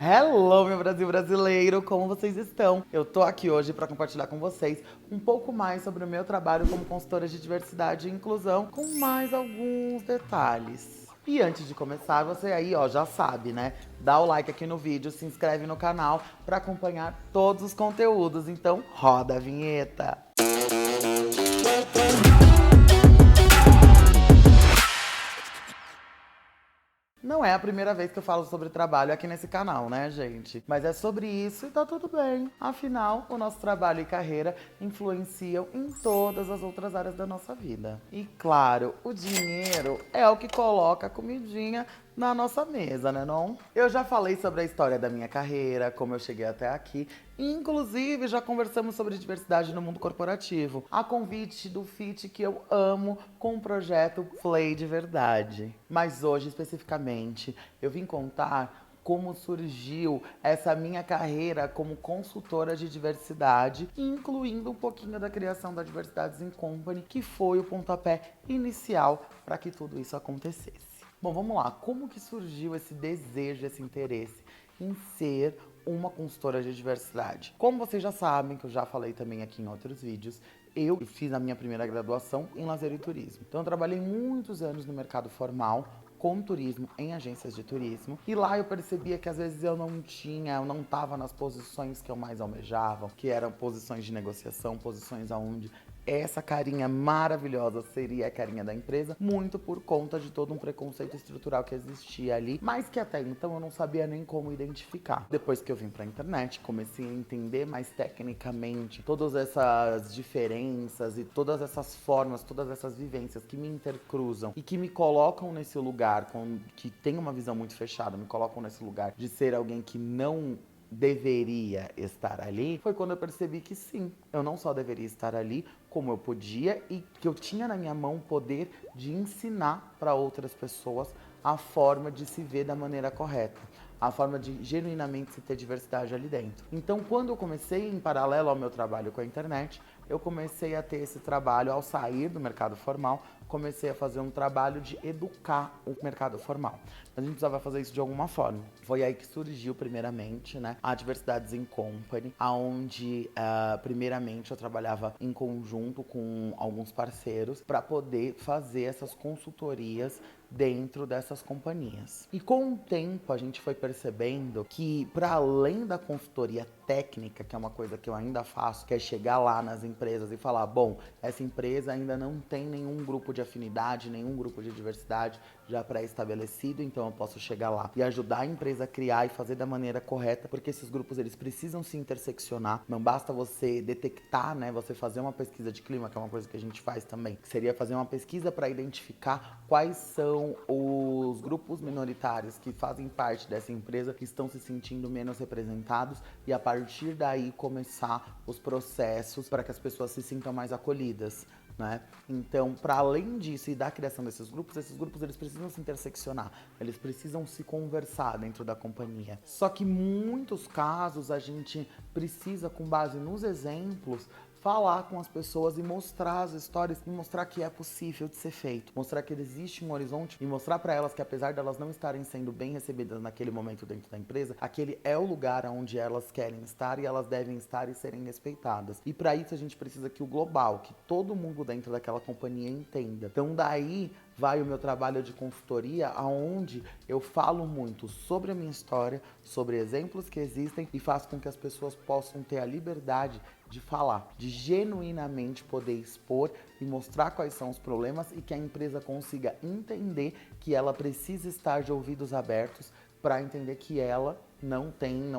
Hello, meu Brasil brasileiro, como vocês estão? Eu tô aqui hoje para compartilhar com vocês um pouco mais sobre o meu trabalho como consultora de diversidade e inclusão, com mais alguns detalhes. E antes de começar, você aí, ó, já sabe, né? Dá o like aqui no vídeo, se inscreve no canal para acompanhar todos os conteúdos. Então, roda a vinheta. Não é a primeira vez que eu falo sobre trabalho aqui nesse canal, né, gente? Mas é sobre isso e tá tudo bem. Afinal, o nosso trabalho e carreira influenciam em todas as outras áreas da nossa vida. E claro, o dinheiro é o que coloca a comidinha na nossa mesa, né não? Eu já falei sobre a história da minha carreira, como eu cheguei até aqui. Inclusive, já conversamos sobre diversidade no mundo corporativo. A convite do FIT que eu amo com o projeto Play de Verdade. Mas hoje, especificamente, eu vim contar como surgiu essa minha carreira como consultora de diversidade, incluindo um pouquinho da criação da Diversidades in Company, que foi o pontapé inicial para que tudo isso acontecesse. Bom, vamos lá. Como que surgiu esse desejo, esse interesse em ser uma consultora de diversidade? Como vocês já sabem, que eu já falei também aqui em outros vídeos, eu fiz a minha primeira graduação em lazer e turismo. Então eu trabalhei muitos anos no mercado formal, com turismo, em agências de turismo. E lá eu percebia que às vezes eu não estava nas posições que eu mais almejava, que eram posições de negociação, posições aonde essa carinha maravilhosa seria a carinha da empresa, muito por conta de todo um preconceito estrutural que existia ali, mas que até então eu não sabia nem como identificar. Depois que eu vim pra internet, comecei a entender mais tecnicamente todas essas diferenças e todas essas formas, todas essas vivências que me intercruzam e que me colocam nesse lugar, que tem uma visão muito fechada, me colocam nesse lugar de ser alguém que não deveria estar ali, foi quando eu percebi que sim, eu não só deveria estar ali, como eu podia e que eu tinha na minha mão o poder de ensinar para outras pessoas a forma de se ver da maneira correta, a forma de genuinamente se ter diversidade ali dentro. Então, quando eu comecei, em paralelo ao meu trabalho com a internet, eu comecei a ter esse trabalho ao sair do mercado formal, comecei a fazer um trabalho de educar o mercado formal. A gente precisava fazer isso de alguma forma. Foi aí que surgiu, primeiramente, né, a Diversidades in Company, onde, primeiramente, eu trabalhava em conjunto com alguns parceiros para poder fazer essas consultorias dentro dessas companhias. E com o tempo a gente foi percebendo que, para além da consultoria técnica, que é uma coisa que eu ainda faço, que é chegar lá nas empresas e falar, bom, essa empresa ainda não tem nenhum grupo de afinidade, nenhum grupo de diversidade já pré-estabelecido, então eu posso chegar lá e ajudar a empresa a criar e fazer da maneira correta, porque esses grupos eles precisam se interseccionar. Não basta você detectar, né, você fazer uma pesquisa de clima, que é uma coisa que a gente faz também, que seria fazer uma pesquisa para identificar quais são os grupos minoritários que fazem parte dessa empresa que estão se sentindo menos representados e a partir daí começar os processos para que as pessoas se sintam mais acolhidas. Né? Então, para além disso e da criação desses grupos eles precisam se interseccionar, eles precisam se conversar dentro da companhia. Só que em muitos casos a gente precisa, com base nos exemplos, falar com as pessoas e mostrar as histórias e mostrar que é possível de ser feito, mostrar que existe um horizonte e mostrar para elas que apesar de elas não estarem sendo bem recebidas naquele momento dentro da empresa, aquele é o lugar onde elas querem estar e elas devem estar e serem respeitadas. E para isso a gente precisa que o global, que todo mundo dentro daquela companhia entenda. Então daí vai o meu trabalho de consultoria, aonde eu falo muito sobre a minha história, sobre exemplos que existem e faço com que as pessoas possam ter a liberdade de falar, de genuinamente poder expor e mostrar quais são os problemas e que a empresa consiga entender que ela precisa estar de ouvidos abertos para entender que ela não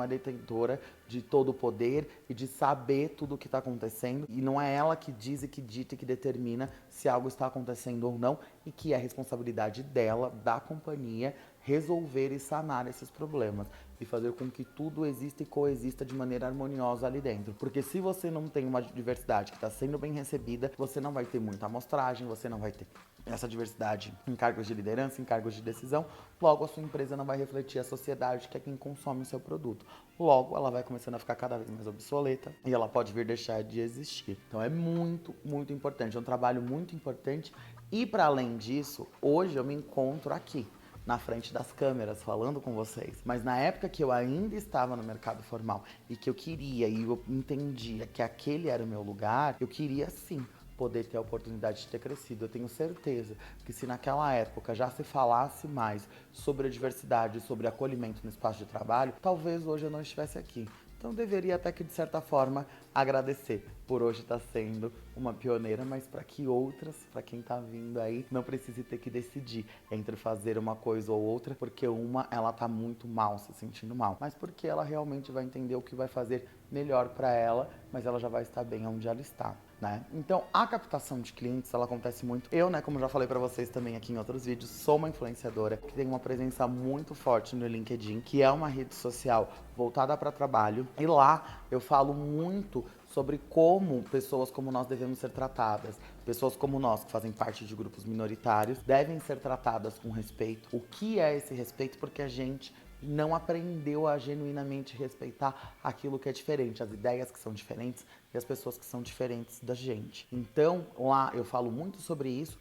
é detentora de todo o poder e de saber tudo o que está acontecendo. E não é ela que diz e que dita e que determina se algo está acontecendo ou não e que é responsabilidade dela, da companhia, resolver e sanar esses problemas e fazer com que tudo exista e coexista de maneira harmoniosa ali dentro. Porque se você não tem uma diversidade que está sendo bem recebida, você não vai ter muita amostragem, você não vai ter essa diversidade em cargos de liderança, em cargos de decisão, logo a sua empresa não vai refletir a sociedade que é quem consome o seu produto. Logo, ela vai começando a ficar cada vez mais obsoleta e ela pode vir deixar de existir. Então é muito, muito importante, é um trabalho muito importante e para além disso, hoje eu me encontro aqui na frente das câmeras falando com vocês. Mas na época que eu ainda estava no mercado formal e que eu queria e eu entendia que aquele era o meu lugar, eu queria sim poder ter a oportunidade de ter crescido. Eu tenho certeza que se naquela época já se falasse mais sobre a diversidade, sobre acolhimento no espaço de trabalho, talvez hoje eu não estivesse aqui. Então deveria até que, de certa forma, agradecer por hoje estar sendo uma pioneira, mas para que outras, para quem tá vindo aí, não precise ter que decidir entre fazer uma coisa ou outra, porque uma, ela tá muito mal, se sentindo mal, mas porque ela realmente vai entender o que vai fazer melhor para ela, mas ela já vai estar bem onde ela está. Né? Então, a captação de clientes, ela acontece muito. Eu, né, como já falei pra vocês também aqui em outros vídeos, sou uma influenciadora que tem uma presença muito forte no LinkedIn, que é uma rede social voltada para trabalho. E lá eu falo muito sobre como pessoas como nós devemos ser tratadas. Pessoas como nós, que fazem parte de grupos minoritários, devem ser tratadas com respeito. O que é esse respeito? Porque a gente não aprendeu a genuinamente respeitar aquilo que é diferente, as ideias que são diferentes e as pessoas que são diferentes da gente. Então, lá eu falo muito sobre isso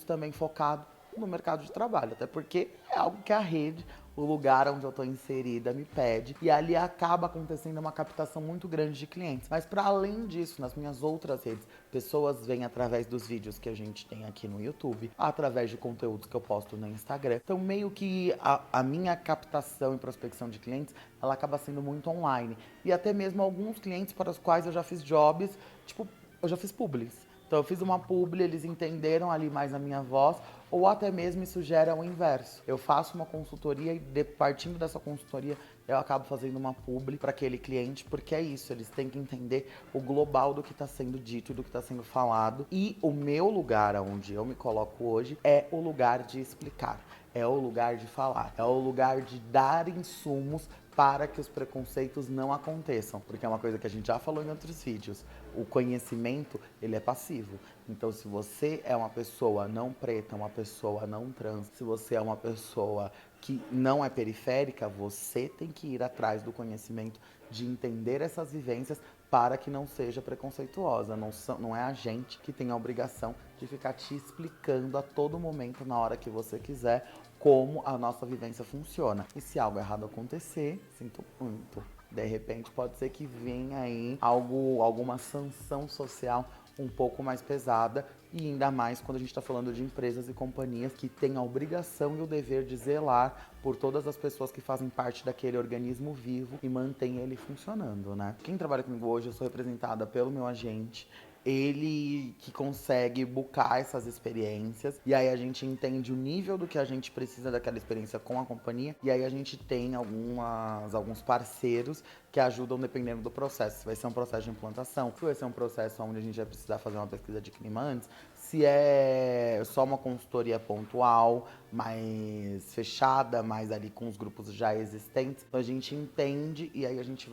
também focado no mercado de trabalho, até porque é algo que a rede, o lugar onde eu estou inserida, me pede, e ali acaba acontecendo uma captação muito grande de clientes. Mas para além disso, nas minhas outras redes, pessoas vêm através dos vídeos que a gente tem aqui no YouTube, através de conteúdos que eu posto no Instagram. Então meio que a minha captação e prospecção de clientes, ela acaba sendo muito online. E até mesmo alguns clientes para os quais eu já fiz jobs, tipo, eu já fiz publis. Então eu fiz uma publi, eles entenderam ali mais a minha voz, ou até mesmo isso gera o inverso. Eu faço uma consultoria e partindo dessa consultoria eu acabo fazendo uma publi para aquele cliente, porque é isso, eles têm que entender o global do que está sendo dito e do que está sendo falado. E o meu lugar, onde eu me coloco hoje, é o lugar de explicar, é o lugar de falar, é o lugar de dar insumos para que os preconceitos não aconteçam, porque é uma coisa que a gente já falou em outros vídeos. O conhecimento, ele é passivo. Então, se você é uma pessoa não preta, uma pessoa não trans, se você é uma pessoa que não é periférica, você tem que ir atrás do conhecimento, de entender essas vivências para que não seja preconceituosa. Não é a gente que tem a obrigação de ficar te explicando a todo momento, na hora que você quiser, como a nossa vivência funciona. E se algo errado acontecer, sinto muito. De repente pode ser que venha aí alguma sanção social um pouco mais pesada, e ainda mais quando a gente está falando de empresas e companhias que têm a obrigação e o dever de zelar por todas as pessoas que fazem parte daquele organismo vivo e mantém ele funcionando, né? Quem trabalha comigo hoje, eu sou representada pelo meu agente, ele que consegue bucar essas experiências, e aí a gente entende o nível do que a gente precisa daquela experiência com a companhia, e aí a gente tem alguns parceiros que ajudam dependendo do processo. Se vai ser um processo de implantação, se vai ser um processo onde a gente vai precisar fazer uma pesquisa de clima antes, se é só uma consultoria pontual, mais fechada, mais ali com os grupos já existentes, então a gente entende e aí a gente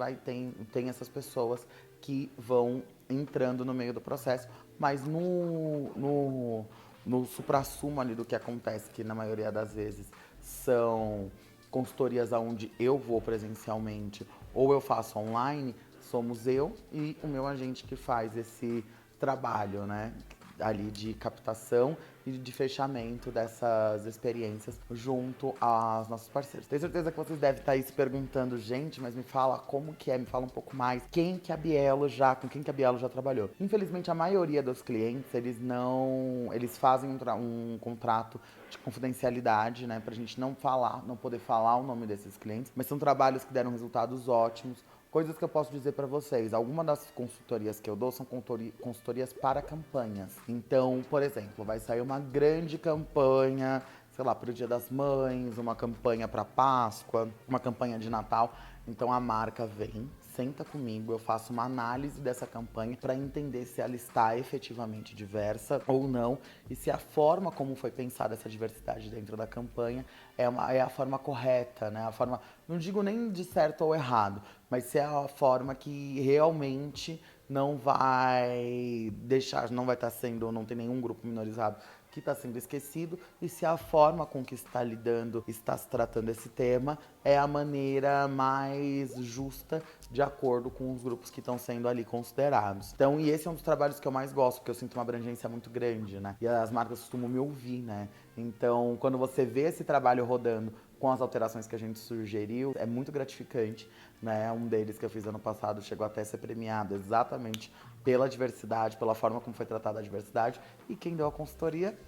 tem essas pessoas que vão entrando no meio do processo, mas no suprassumo ali do que acontece, que na maioria das vezes são consultorias onde eu vou presencialmente ou eu faço online, somos eu e o meu agente que faz esse trabalho, né? Ali de captação e de fechamento dessas experiências junto aos nossos parceiros. Tenho certeza que vocês devem estar aí se perguntando, gente, mas me fala como que é, me fala um pouco mais, com quem que a Bielo já trabalhou. Infelizmente, a maioria dos clientes, eles fazem um contrato de confidencialidade, né, pra gente não poder falar o nome desses clientes, mas são trabalhos que deram resultados ótimos. Coisas que eu posso dizer para vocês, algumas das consultorias que eu dou são consultorias para campanhas. Então, por exemplo, vai sair uma grande campanha, sei lá, para o Dia das Mães, uma campanha para Páscoa, uma campanha de Natal. Então a marca vem, senta comigo, eu faço uma análise dessa campanha para entender se ela está efetivamente diversa ou não e se a forma como foi pensada essa diversidade dentro da campanha é a forma correta, né? A forma, não digo nem de certo ou errado, mas se é a forma que realmente não vai estar sendo, não tem nenhum grupo minorizado que está sendo esquecido e se a forma com que está lidando, está se tratando esse tema, é a maneira mais justa de acordo com os grupos que estão sendo ali considerados. Então, e esse é um dos trabalhos que eu mais gosto, porque eu sinto uma abrangência muito grande, né? E as marcas costumam me ouvir, né? Então, quando você vê esse trabalho rodando com as alterações que a gente sugeriu, é muito gratificante, né? Um deles que eu fiz ano passado chegou até a ser premiado exatamente pela diversidade, pela forma como foi tratada a diversidade. E quem deu a consultoria?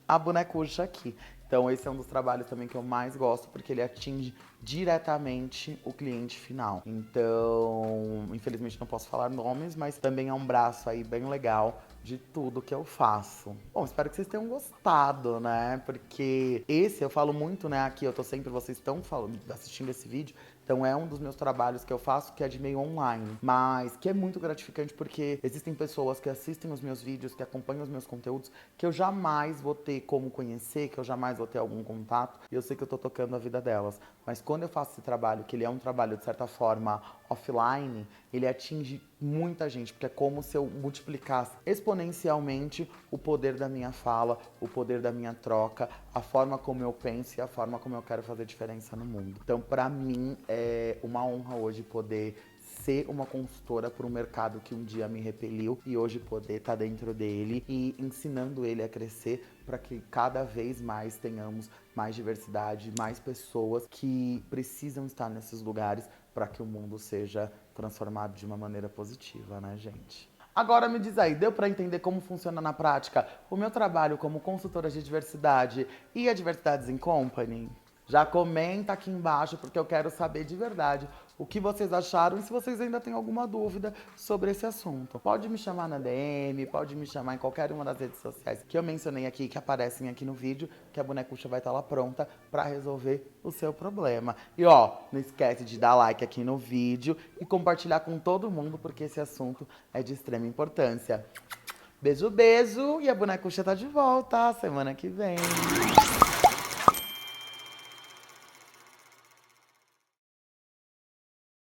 A Bonecucha aqui. Então esse é um dos trabalhos também que eu mais gosto, porque ele atinge diretamente o cliente final. Então, infelizmente não posso falar nomes, mas também é um braço aí bem legal de tudo que eu faço. Bom, espero que vocês tenham gostado, né? Porque esse eu falo muito, né? Aqui eu tô sempre, vocês estão assistindo esse vídeo, então é um dos meus trabalhos que eu faço, que é de meio online, mas que é muito gratificante porque existem pessoas que assistem os meus vídeos, que acompanham os meus conteúdos, que eu jamais vou ter como conhecer, que eu jamais vou ter algum contato, e eu sei que eu tô tocando a vida delas. Mas quando eu faço esse trabalho, que ele é um trabalho de certa forma offline, ele atinge muita gente, porque é como se eu multiplicasse exponencialmente o poder da minha fala, o poder da minha troca, a forma como eu penso e a forma como eu quero fazer diferença no mundo. Então, pra mim, é uma honra hoje poder ser uma consultora para um mercado que um dia me repeliu e hoje poder estar dentro dele e ensinando ele a crescer para que cada vez mais tenhamos mais diversidade, mais pessoas que precisam estar nesses lugares para que o mundo seja transformado de uma maneira positiva, né, gente? Agora me diz aí, deu para entender como funciona na prática o meu trabalho como consultora de diversidade e a Diversidades in Company? Já comenta aqui embaixo, porque eu quero saber de verdade o que vocês acharam e se vocês ainda têm alguma dúvida sobre esse assunto. Pode me chamar na DM, pode me chamar em qualquer uma das redes sociais que eu mencionei aqui, que aparecem aqui no vídeo, que a Bonecucha vai estar lá pronta para resolver o seu problema. E ó, não esquece de dar like aqui no vídeo e compartilhar com todo mundo, porque esse assunto é de extrema importância. Beijo, beijo! E a Bonecucha tá de volta semana que vem.